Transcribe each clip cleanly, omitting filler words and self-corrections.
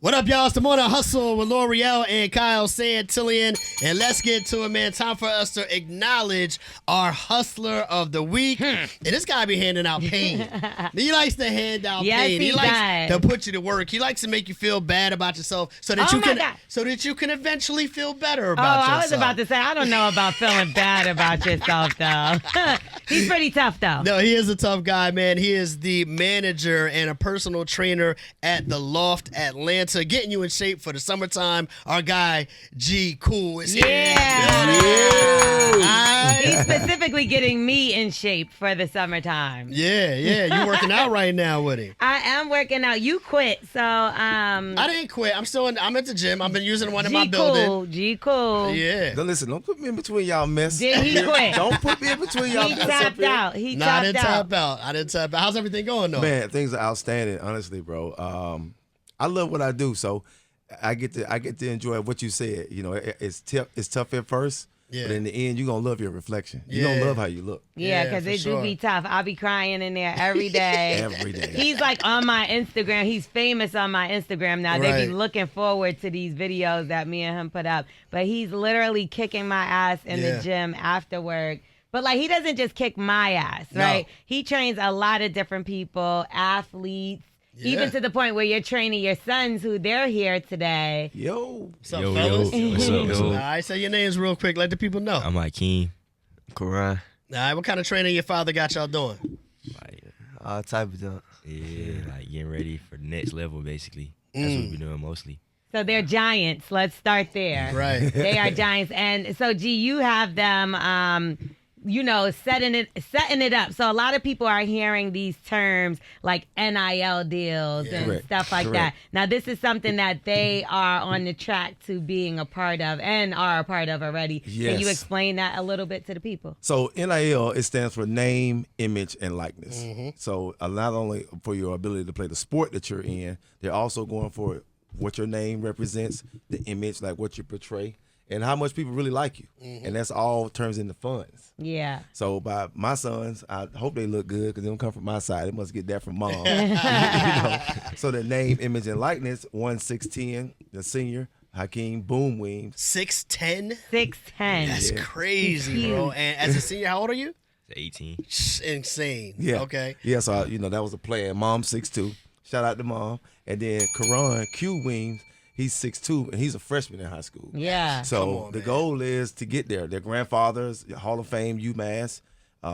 What up, y'all? It's the Morning Hustle with L'Oreal and Kyle Santillian. And let's get to it, man. Time for us to acknowledge our hustler of the week. And this guy be handing out pain. He likes to hand out pain. He likes to put you to work. He likes to make you feel bad about yourself so that you can eventually feel better about yourself. I was about to say, I don't know about feeling bad about yourself, though. He's pretty tough, though. No, he is a tough guy, man. He is the manager and a personal trainer at the Loft Atlanta. Getting you in shape for the summertime. Our guy Gcool is here. Yeah. He's specifically getting me in shape for the summertime. Yeah. You working out right now with him. I am working out. You quit, so I didn't quit. I'm at the gym. I've been using one in my building. Gcool. Yeah. Now listen, don't put me in between y'all mess. Did he quit? Don't put me in between y'all He mess. tapped out. I didn't tap out. I didn't tap out. How's everything going though? Man, things are outstanding, honestly, bro. I love what I do, so I get to enjoy what you said. You know, it's tough at first, but in the end, you're gonna love your reflection. You're gonna love how you look. Yeah, because it do be tough. I'll be crying in there every day. Every day. He's like on my Instagram. He's famous on my Instagram now. They be looking forward to these videos that me and him put up. But he's literally kicking my ass in the gym after work. But, like, he doesn't just kick my ass, right? No. He trains a lot of different people, athletes, even to the point where you're training your sons who they're here today. Yo. What's up, fellas? What's up? All right, say your names real quick. Let the people know. I'm Hakeem. Quran. All right, what kind of training your father got y'all doing? Like, All type of junk. yeah, like getting ready for the next level, basically. That's what we've been doing mostly. So they're giants. Let's start there. Right. They are giants. And so, G, you have them, setting it up. So a lot of people are hearing these terms like NIL deals and stuff like that. Now, this is something that they are on the track to being a part of and are a part of already. Yes. Can you explain that a little bit to the people? So NIL, it stands for name, image, and likeness. So not only for your ability to play the sport that you're in, they're also going for what your name represents, the image, like what you portray, and how much people really like you. And that's all turns into funds. Yeah. So by my sons, I hope they look good because they don't come from my side. They must get that from mom. So the name, image, and likeness, 1-6-10, the senior, Hakeem Boom Weems. 6'10"? 6'10". That's crazy, bro. And as a senior, how old are you? 18. Insane. Yeah. Okay. Yeah, so, that was a plan. Mom, 6'2". Shout out to mom. And then Karan Q Weems, he's 6'2", and he's a freshman in high school. Yeah. So the goal is to get there. Their grandfathers, Hall of Fame, UMass.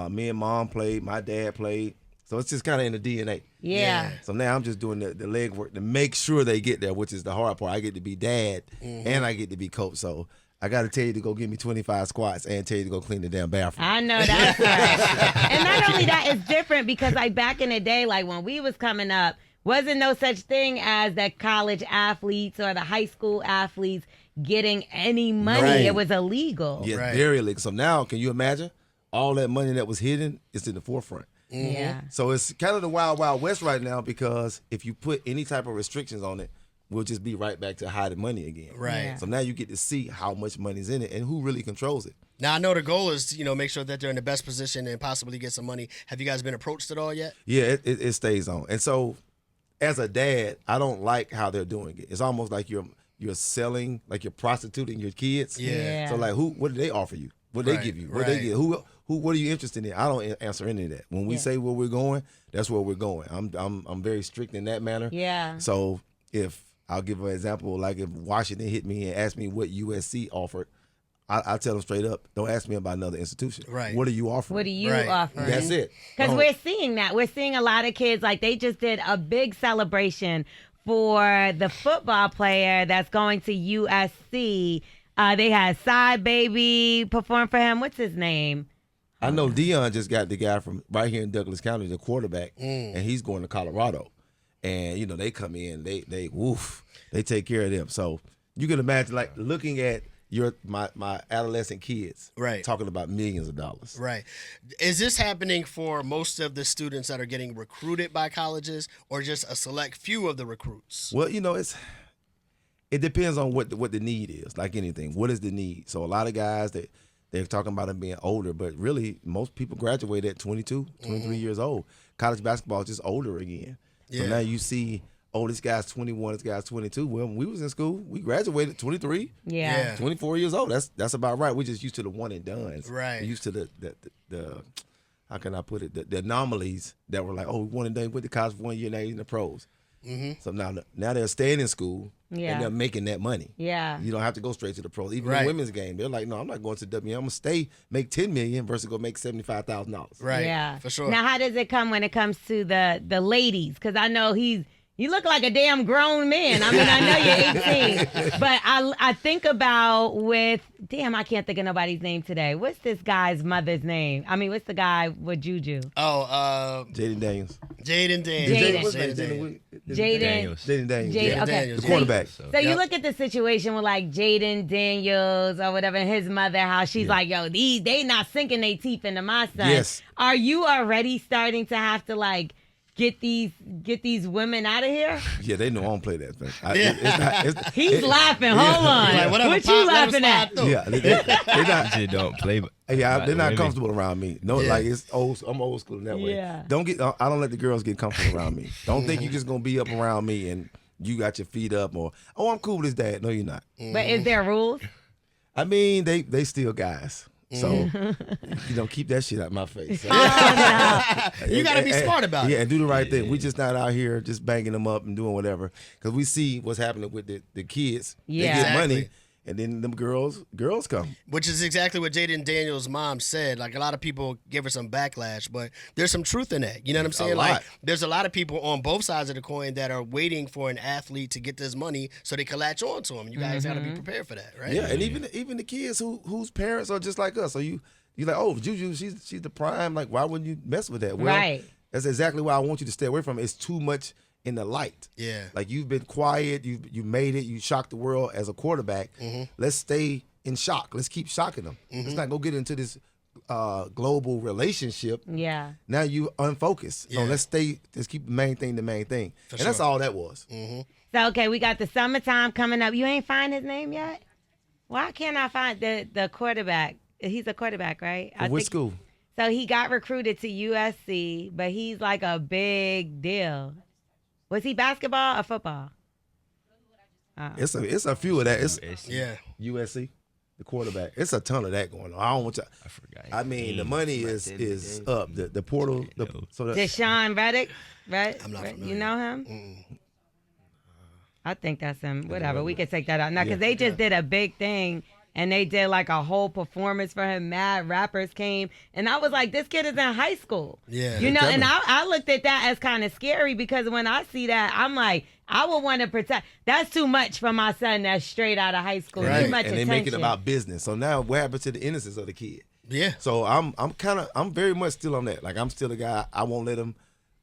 Me and mom played. My dad played. So it's just kind of in the DNA. Yeah. So now I'm just doing the legwork to make sure they get there, which is the hard part. I get to be dad, and I get to be coach. So I got to tell you to go give me 25 squats and tell you to go clean the damn bathroom. I know that's right. And not only that, it's different because, like, back in the day, like when we was coming up, wasn't no such thing as the college athletes or the high school athletes getting any money. Right. It was illegal. Yeah, very illegal. So now, can you imagine? All that money that was hidden is in the forefront. Yeah. So it's kind of the wild, wild west right now because if you put any type of restrictions on it, we'll just be right back to hiding money again. Right. Yeah. So now you get to see how much money's in it and who really controls it. Now, I know the goal is to, make sure that they're in the best position and possibly get some money. Have you guys been approached at all yet? Yeah, it stays on. And so as a dad, I don't like how they're doing it. It's almost like you're selling, like you're prostituting your kids. Yeah. So like, what do they offer you? What do they give you? What do they get? What are you interested in? I don't answer any of that. When we say where we're going, that's where we're going. I'm very strict in that manner. Yeah. So if I'll give an example, like if Washington hit me and asked me what USC offered, I tell them straight up, don't ask me about another institution. Right. What are you offering? What are you offering? That's it. Because we're seeing that. We're seeing a lot of kids, like they just did a big celebration for the football player that's going to USC. They had Side Baby perform for him. What's his name? I know Dion just got the guy from right here in Douglas County, the quarterback, and he's going to Colorado. And, they come in, they take care of them. So you can imagine, like, looking at my adolescent kids talking about millions of dollars. Right. Is this happening for most of the students that are getting recruited by colleges or just a select few of the recruits? Well, it depends on what the need is, like anything. What is the need? So a lot of guys, they're talking about them being older, but really most people graduate at 22, 23 years old. College basketball is just older again. So now you see oh, this guy's 21, this guy's 22. Well, when we was in school, we graduated 23, Yeah. 24 years old. That's about right. We're just used to the one and dones. Right. We're used to the how can I put it, the anomalies that were like, oh, we one and done, went to college for 1 year, now he's in the pros. So now they're staying in school and they're making that money. Yeah. You don't have to go straight to the pros. Even in the women's game, they're like, no, I'm not going to WNBA. I'm gonna stay, make $10 million versus go make $75,000. Right. Yeah. For sure. Now, how does it come when it comes to the ladies? Because I know you look like a damn grown man. I mean, I know you're 18, but I think about I can't think of nobody's name today. What's this guy's mother's name? I mean, what's the guy with Juju? Oh, Jaden Daniels. Jaden Daniels. Jaden Daniels. Okay. The quarterback. So you look at the situation with like Jaden Daniels or whatever, and his mother, how she's like, yo, they not sinking their teeth into my son. Yes. Are you already starting to have to like get these women out of here? Yeah, they know I don't play that thing. He's laughing. Hold on. Like, whatever, what Pop, you let him laughing at? slide through. Yeah, they not. Just don't play. They're not women. comfortable around me. No, like it's old. I'm old school in that way. Yeah. I don't let the girls get comfortable around me. Don't think you're just gonna be up around me and you got your feet up or I'm cool with his dad. No, you're not. But is there rules? I mean, they still guys. So, keep that shit out my face. You got to be smart about it. Yeah, and do the right thing. We just not out here just banging them up and doing whatever. Because we see what's happening with the kids. Yeah. They get money, Exactly. and then them girls come. Which is exactly what Jaden Daniels' mom said. Like, a lot of people give her some backlash, but there's some truth in that. You know what I'm saying? lot. Like, there's a lot of people on both sides of the coin that are waiting for an athlete to get this money so they can latch on to him. You guys got to be prepared for that, right? Yeah, and even the kids whose parents are just like us. So you're like, oh, Juju, she's the prime. Like, why wouldn't you mess with that? Well, Right. That's exactly why I want you to stay away from it. It's too much in the light. Yeah. Like, you've been quiet, you made it, you shocked the world as a quarterback. Let's stay in shock. Let's keep shocking them. Let's not go get into this global relationship. Yeah. Now you unfocused. So Yeah. let's keep the main thing the main thing. For and that's sure. all that was. So, okay, we got the summertime coming up. You ain't find his name yet? Why can't I find the quarterback? He's a quarterback, right? Which school? So he got recruited to USC, but he's like a big deal. Was he basketball or football? It's a few of that. It's Yeah. USC, the quarterback. It's a ton of that going on. I don't want to. I forgot. I mean, the money is up. The portal. So that, Deshaun Reddick, right? I'm not familiar. You know him? I think that's him. Whatever. We can take that out now because they just did a big thing. And they did like a whole performance for him. Mad rappers came. And I was like, this kid is in high school. Yeah. You know, and I looked at that as kind of scary because when I see that, I'm like, I would want to protect. That's too much for my son that's straight out of high school. Right. Too much and they attention. make it about business. So now what happens to the innocence of the kid? Yeah. So I'm very much still on that. Like, I'm still a guy. I won't let him.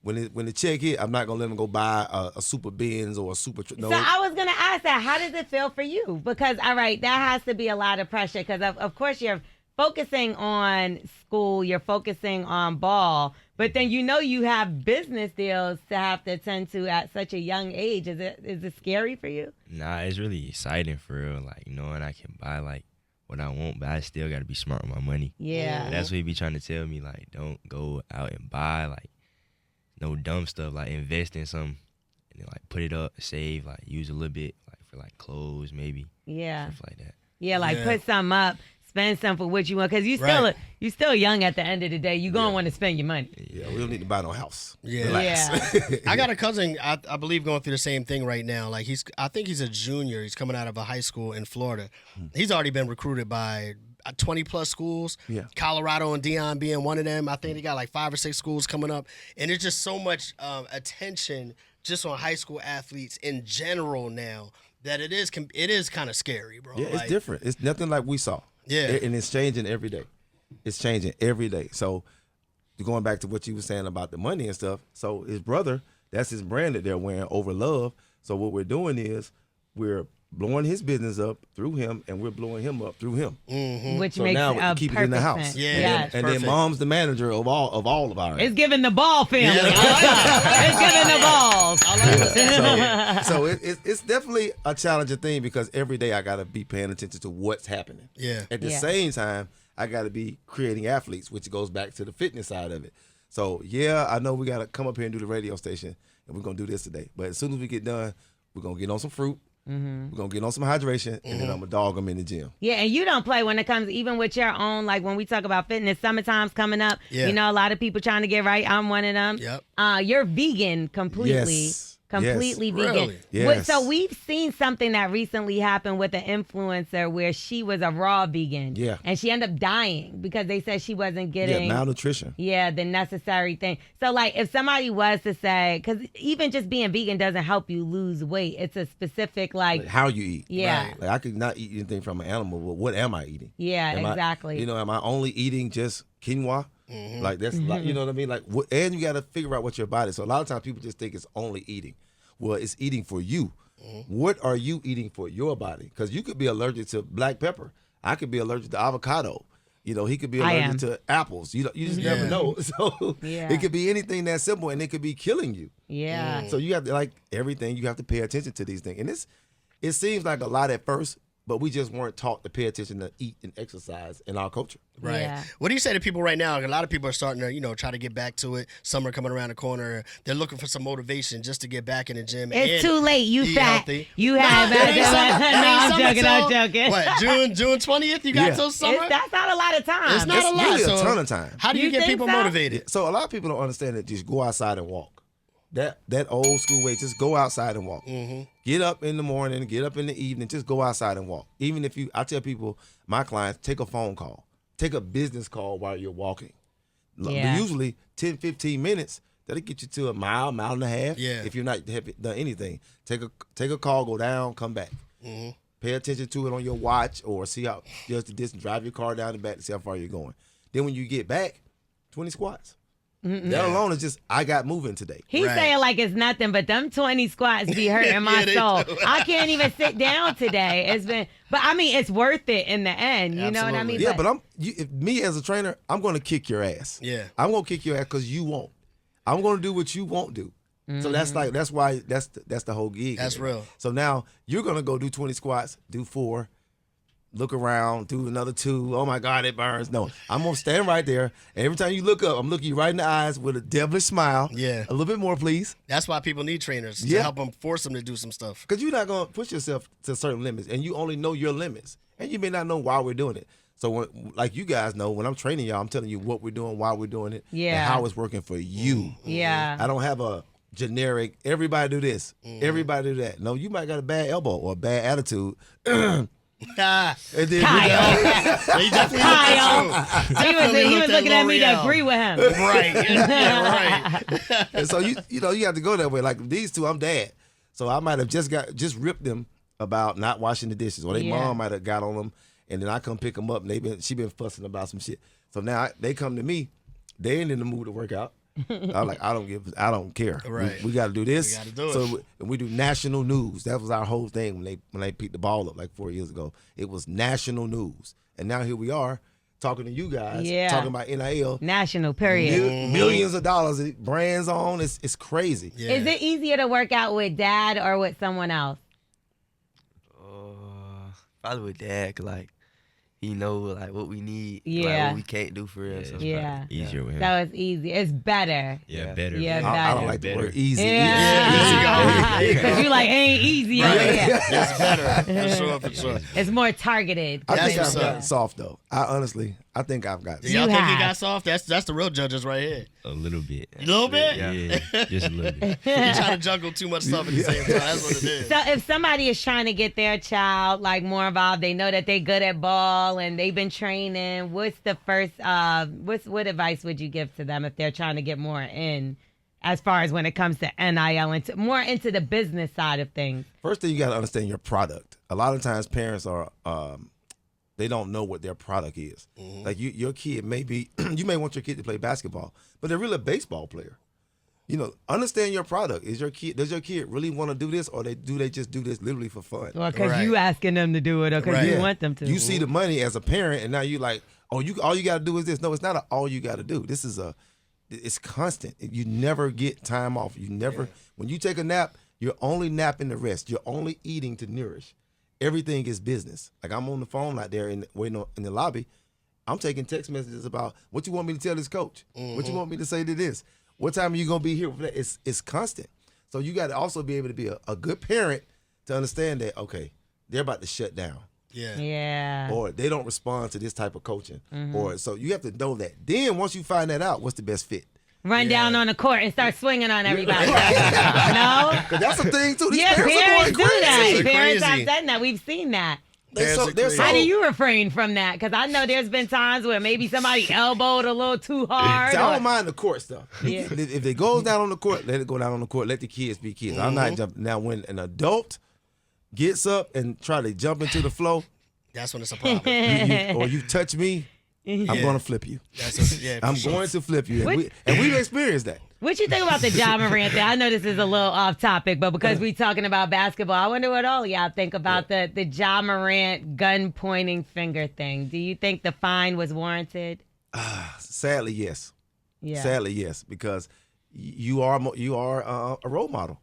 When the check hit, I'm not gonna let him go buy a super Benz or a super. No. So I was gonna ask that. How does it feel for you? Because all right, that has to be a lot of pressure. Because of course you're focusing on school, you're focusing on ball, but then you have business deals to have to attend to at such a young age. Is it scary for you? Nah, it's really exciting for real. Like, knowing I can buy like what I want, but I still got to be smart with my money. Yeah. That's what he be trying to tell me. Like, don't go out and buy like no dumb stuff. Like, invest in something and then like put it up, save, like use a little bit like for like clothes maybe. Yeah. Stuff like that. Yeah, like Yeah. put something up, spend something for what you want, because you still young at the end of the day. You gonna want to spend your money. Yeah, we don't need to buy no house. Yeah. Relax. Yeah. I got a cousin, I believe, going through the same thing right now. Like, I think he's a junior. He's coming out of a high school in Florida. He's already been recruited by 20 plus schools. Yeah. Colorado and Dion being one of them. I think he got like 5 or 6 schools coming up. And there's just so much attention just on high school athletes in general now that it is kind of scary, bro. Yeah, it's Like, different. It's nothing like we saw. Yeah. And it's changing every day. It's changing every day. So going back to what you were saying about the money and stuff, so his brother, that's his brand that they're wearing, Over Love. So what we're doing is we're blowing his business up through him, and we're blowing him up through him. Which So makes now we a keep it in the perfect house. sense. Yeah. Yes. And Perfect. then mom's the manager of all of ours. It's giving the ball family. Yeah. It's giving the balls. I like that. It's definitely a challenging thing because every day I got to be paying attention to what's happening. Yeah. At the Yeah. same time, I got to be creating athletes, which goes back to the fitness side of it. So, yeah, I know we got to come up here and do the radio station. and we're gonna do this today. But as soon as we get done, we're gonna get on some fruit. We're gonna get on some hydration, and then I'm gonna dog them in the gym. Yeah, and you don't play when it comes, even with your own, like when we talk about fitness, summertime's coming up. Yeah. You know, a lot of people trying to get right. I'm one of them. Yep. You're vegan completely. Yes. Completely Yes. vegan. Really? Yes. So we've seen something that recently happened with an influencer where she was a raw vegan. Yeah. And she ended up dying because they said she wasn't getting Malnutrition. the necessary thing. So, like, if somebody was to say, because even just being vegan doesn't help you lose weight. It's a specific, Like how you eat. yeah. Right. Like I could not eat anything from an animal, but what am I eating? Yeah, Am I- exactly. am I only eating just quinoa? Like that's like, you know what I mean? Like and you got to figure out what your body. So a lot of times people just think it's only eating. Well, it's eating for you. What are you eating for your body? Because you could be allergic to black pepper. I could be allergic to avocado. You know, he could be allergic to apples. You just never know. So it could be anything that simple, and it could be killing you. Yeah. So you have to, like everything, you have to pay attention to these things. And it seems like a lot at first, but we just weren't taught to pay attention to eat and exercise in our culture. Right. Yeah. What do you say to people right now? A lot of people are starting to, try to get back to it. Summer coming around the corner. They're looking for some motivation just to get back in the gym. It's and too late. You eat fat. healthy. You have it ain't summer I'm till- joking. What, June 20th? You got Yeah. till summer? That's not a lot of time. It's not a lot. Really so a ton of time. How do you You get think people so? motivated? So a lot of people don't understand that just go outside and walk. That old school way, just go outside and walk. Get up in the morning, get up in the evening, just go outside and walk. Even if I tell people, my clients, take a phone call. Take a business call while you're walking. Yeah. Usually 10, 15 minutes, that'll get you to a mile and a half. Yeah. If you're not done anything. Take a call, go down, come back. Pay attention to it on your watch or see how just the distance. Drive your car down the back to see how far you're going. Then when you get back, 20 squats. That alone is just, I got moving today. He's Right. saying like it's nothing, but them 20 squats be hurting my Yeah, they soul. do. I can't even sit down today. But I mean, it's worth it in the end. You know what I mean? Absolutely. Yeah, but if me as a trainer, I'm going to kick your ass. Yeah. I'm going to kick your ass because you won't. I'm going to do what you won't do. So that's why that's the whole gig. That's real. So now you're going to go do 20 squats, do 4, look around, do another 2. Oh my God, it burns. No, I'm going to stand right there. And every time you look up, I'm looking you right in the eyes with a devilish smile. Yeah. A little bit more, please. That's why people need trainers to Yeah. help them, force them to do some stuff. Because you're not going to push yourself to certain limits, and you only know your limits, and you may not know why we're doing it. So, like you guys know, when I'm training y'all, I'm telling you what we're doing, why we're doing it, Yeah. and how it's working for you. Yeah. I don't have a generic, everybody do this, everybody do that. No, you might got a bad elbow or a bad attitude. Ah, And then Kyle. he definitely Kyle. Definitely He was looked at looking at me to L'Oreal. agree with him. Right. Yeah, right. and so you have to go that way. Like these two, I'm dad, so I might have just ripped them about not washing the dishes, or their Yeah. mom might have got on them, and then I come pick them up, and she been fussing about some shit. So now they come to me, they ain't in the mood to work out. I'm like, I don't care. Right. We got to do this. We gotta do it. So we do national news. That was our whole thing when they picked the ball up like 4 years ago. It was national news, and now here we are talking to you guys, Yeah. talking about NIL. National, period. Millions of dollars, brands on. It's crazy. Yeah. Is it easier to work out with dad or with someone else? Probably with dad, 'cause like he know like what we need, like Yeah. what we can't do for real. Yeah, So it's Yeah. probably easier with him. So it's easy. It's better. Yeah, better. Yeah, man. I don't like the Better. word easy. Yeah. Easy. Because you like, ain't easy over here. It's better. For sure. It's more targeted. I That's think I've what's up. gotten soft though. I think I've got. Do y'all You think he have. got soft? That's the real judges right here. A little bit. A little bit? Yeah, just a little bit. You trying to juggle too much stuff at the same time. That's what it is. So if somebody is trying to get their child like more involved, they know that they're good at ball and they've been training. What's the first? What advice would you give to them if they're trying to get more in, as far as when it comes to NIL and more into the business side of things? First thing you got to understand your product. A lot of times parents are they don't know what their product is. Like your kid may be you may want your kid to play basketball, but they're really a baseball player. Understand your product. Does your kid really want to do this, or do they just do this literally for fun? Or because Right. you asking them to do it, or because you Right. want them to. You see the money as a parent, and now you like, all you got to do is this. No, it's not all you got to do. This is it's constant. You never get time off. You never when you take a nap, you're only napping to rest. You're only eating to nourish. Everything is business. Like I'm on the phone out there waiting in the lobby. I'm taking text messages about what you want me to tell this coach. What you want me to say to this. What time are you gonna be here for that? It's constant. So you got to also be able to be a good parent to understand that, okay, they're about to shut down. Yeah. Yeah. Or they don't respond to this type of coaching. Or so you have to know that. Then once you find that out, what's the best fit? Run down on the court and start swinging on everybody. No? Because that's a thing, too. These Yeah, parents are parents do going crazy. that. They're Parents have crazy. done that. We've seen that. How do you refrain from that? Because I know there's been times where maybe somebody elbowed a little too hard. See, I don't mind the court stuff. Yeah. If it goes down on the court, let it go down on the court. Let the kids be kids. I'm not jumping. Now, when an adult gets up and try to jump into the flow, That's when it's a problem. or you touch me, I'm going to flip you. I'm going to flip you. And we've experienced that. What you think about the Ja Morant thing? I know this is a little off topic, but because we're talking about basketball, I wonder what all y'all think about the Ja Morant gun pointing finger thing. Do you think the fine was warranted? Sadly, yes. Yeah. Sadly, yes, because you are a role model.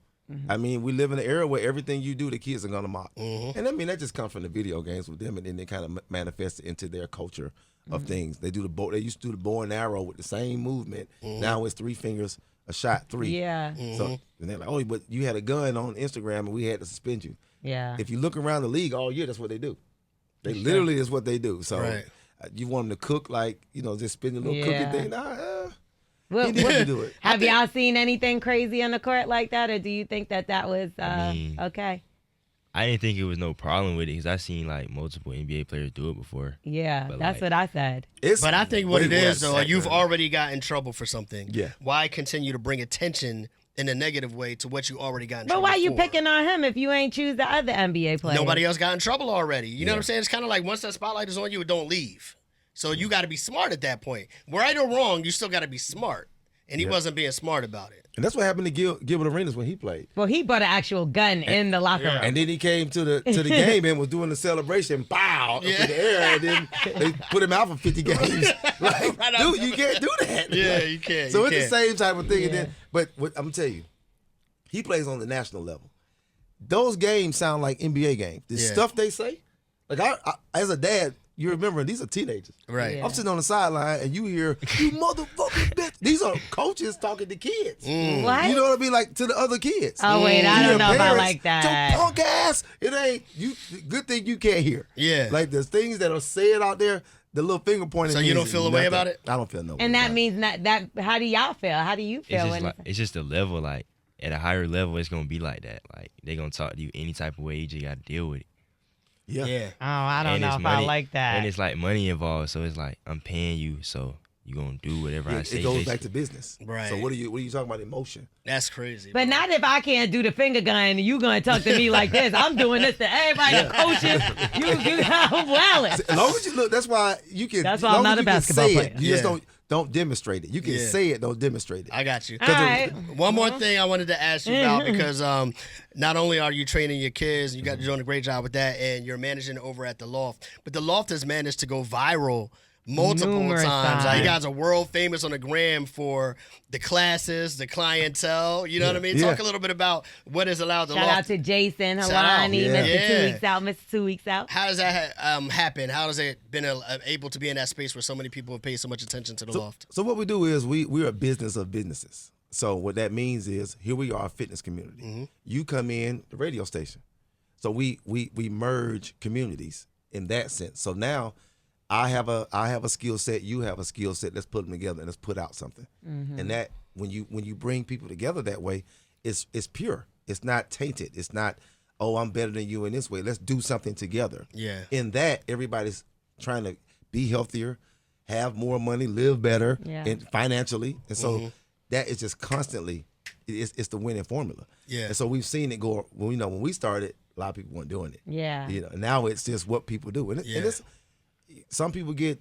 I mean, we live in an era where everything you do, the kids are going to mock. And I mean, that just comes from the video games with them, and then they kind of manifest it into their culture of things. They used to do the bow and arrow with the same movement. Now it's 3 fingers, a shot, 3. Yeah. So and they're like, oh, but you had a gun on Instagram and we had to suspend you. Yeah. If you look around the league all year, that's what they do. They literally is what they do. So you want them to cook like, just spin a little cookie thing. He didn't do it. Have y'all seen anything crazy on the court like that, or do you think that was okay? I didn't think it was no problem with it because I've seen like multiple NBA players do it before. Yeah, But, that's like, what I said. But I think what way it is, worse. though, you've already got in trouble for something. Yeah. Why continue to bring attention in a negative way to what you already got in But trouble why you for? picking on him if you ain't choose the other NBA players? Nobody else got in trouble already. You know what I'm saying? It's kind of like once that spotlight is on you, it don't leave. So you got to be smart at that point. Right or wrong, you still got to be smart. And he wasn't being smart about it. And that's what happened to Gilbert Arenas when he played. Well, he brought an actual gun in the locker room. And then he came to the game and was doing the celebration, bow, up in the air, and then they put him out for 50 games. Like, dude, you can't do that. Yeah, you can't. So you it's can't. the same type of thing. And then, but what, I'm going to tell you, he plays on the national level. Those games sound like NBA games. The stuff they say, like I as a dad, you remember these are teenagers. Right. Yeah. I'm sitting on the sideline and you hear, you motherfucking bitch. These are coaches talking to kids. What? You know what I mean? Like to the other kids. Oh, wait, I You don't hear know if I parents, like that. "Your punk ass. It ain't you. Good thing you can't hear. Yeah. Like there's things that are said out there. The little finger pointing. So you don't feel a way about it? I don't feel no way. And that about it. means that. How do y'all feel? How do you feel? It's just a level, like at a higher level, it's gonna be like that. Like they gonna talk to you any type of way. You just gotta deal with it. Yeah. Oh, I don't And know it's if I money- like that. And it's like money involved, so it's like I'm paying you, so you gonna do whatever I say. It goes back basically. to business. Right. So what are you talking about? Emotion. That's crazy. But bro. not if I can't do the finger gun and you gonna talk to me like this. I'm doing this to everybody, the coaches. You I'm wildin'. As long as you look, that's why you can. That's why as I'm long not as a you can basketball say player. It, you just don't demonstrate it. You can say it, don't demonstrate it. I got you. All right. One more thing I wanted to ask you about because not only are you training your kids, you're doing a great job with that, and you're managing over at the Loft, but the Loft has managed to go viral multiple Numerous times. Like, you times. guys are world famous on the gram for the classes, the clientele. You know what I mean? Yeah. Talk a little bit about what is allowed the Shout Loft. out to Jason, Shout out. Halani, Yeah. Mr. 2 Yeah. Weeks Out, Mr. 2 Weeks Out. How does that happen? How has it been able to be in that space where so many people have paid so much attention to the Loft? So what we do is we're a business of businesses. So what that means is here we are, a fitness community. You come in the radio station. So we merge communities in that sense. So now I have a skill set, you have a skill set. Let's put them together and let's put out something. And that when you bring people together that way, it's pure. It's not tainted. It's not, oh, I'm better than you in this way. Let's do something together. Yeah. In that, everybody's trying to be healthier, have more money, live better, and financially. And so that is just constantly, it's the winning formula. Yeah. And so we've seen it go. When we started, a lot of people weren't doing it. Yeah. Now it's just what people do, and it's some people get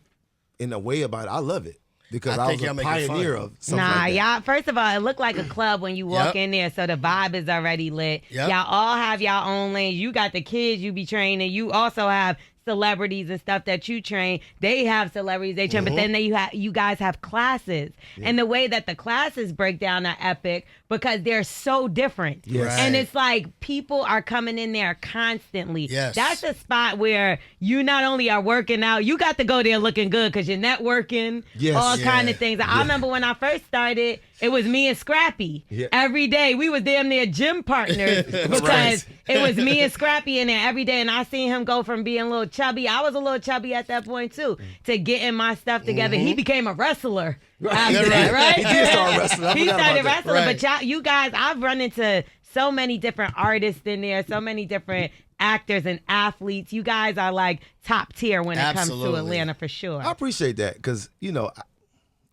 in the way about it. I love it because I I think was a y'all make it pioneer fun. of something Nah, like that. y'all. First of all, it looked like a club when you walk in there, so the vibe is already lit. Yep. Y'all all have y'all own lanes. You got the kids you be training. You also have celebrities and stuff that you train. They have celebrities they train, but then you guys have classes, and the way that the classes break down are epic because they're so different. Yes. Right. And it's like people are coming in there constantly. Yes. That's a spot where you not only are working out, you got to go there looking good because you're networking, Yes. all Yeah. kind of things. I remember when I first started, it was me and Scrappy. Yeah. Every day we was damn near gym partners because it was me and Scrappy in there every day. And I seen him go from being a little chubby. I was a little chubby at that point too, to getting my stuff together. He became a wrestler after that, right? He did start wrestling. He started wrestling. Right. But you guys, I've run into so many different artists in there, so many different actors and athletes. You guys are like top tier when it comes to Atlanta for sure. I appreciate that because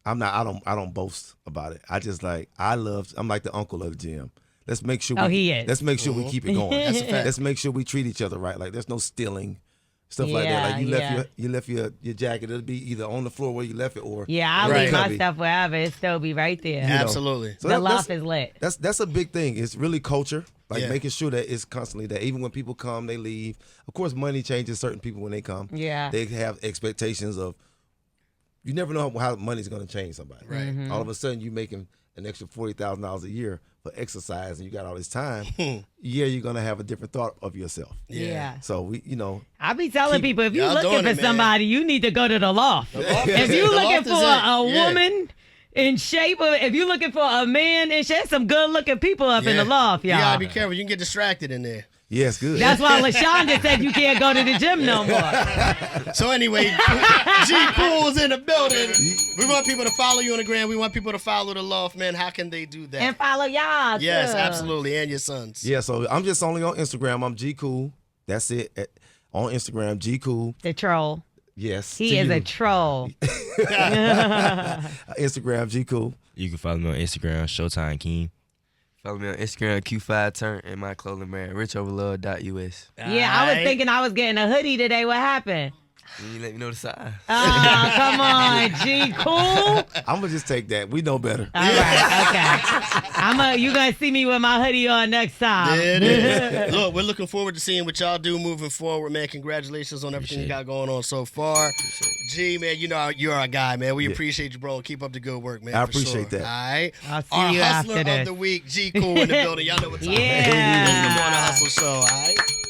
I don't boast about it. I just I'm like the uncle of the gym. Let's make sure. He is. Let's make sure we keep it going. That's a fact. Let's make sure we treat each other right. Like there's no stealing, stuff like that. Like you left your jacket. It'll be either on the floor where you left it or I leave my stuff wherever. It still be right there. Absolutely. So the Loft is lit. That's a big thing. It's really culture. Like Yeah. making sure that it's constantly that even when people come, they leave. Of course, money changes certain people when they come. Yeah. They have expectations of. You never know how money's going to change somebody. Right. All of a sudden, you making an extra $40,000 a year for exercise, and you got all this time. You're going to have a different thought of yourself. Yeah. So I be telling people, if you're y'all looking doing for it, man. somebody, you need to go to the Loft. If The you're Loft looking is for it. a Yeah. woman in shape, if you're looking for a man in shape, some good looking people up in the Loft, You y'all. gotta be careful. You can get distracted in there. yeah, it's good. That's why LaShawn just said you can't go to the gym no more. So anyway, Gcool is in the building. We want people to follow you on the gram. We want people to follow the Loft, man. How can they do that? And follow y'all, Yes, too. absolutely. And your sons. Yeah, so I'm just only on Instagram. I'm Gcool. That's it. On Instagram, Gcool. The troll. Yes. He to is you. a troll. Instagram, Gcool. You can follow me on Instagram, Showtime King. Follow me on Instagram, Q5Turn, and my clothing brand, richoverlove.us. Yeah, I was thinking I was getting a hoodie today. What happened? You let me know the size. Oh, come on, Gcool. I'm going to just take that. We know better. All right, okay. You gonna see me with my hoodie on next time. There it is. Look, we're looking forward to seeing what y'all do moving forward, man. Congratulations on everything you got going on so far. G, man, you know you're our guy, man. We appreciate you, bro. Keep up the good work, man. I for appreciate sure. that. All right. I'll see Our you hustler after of this. the week, Gcool in the building. Y'all know what time it is. Yeah. It's the Morning Hustle Show, all right?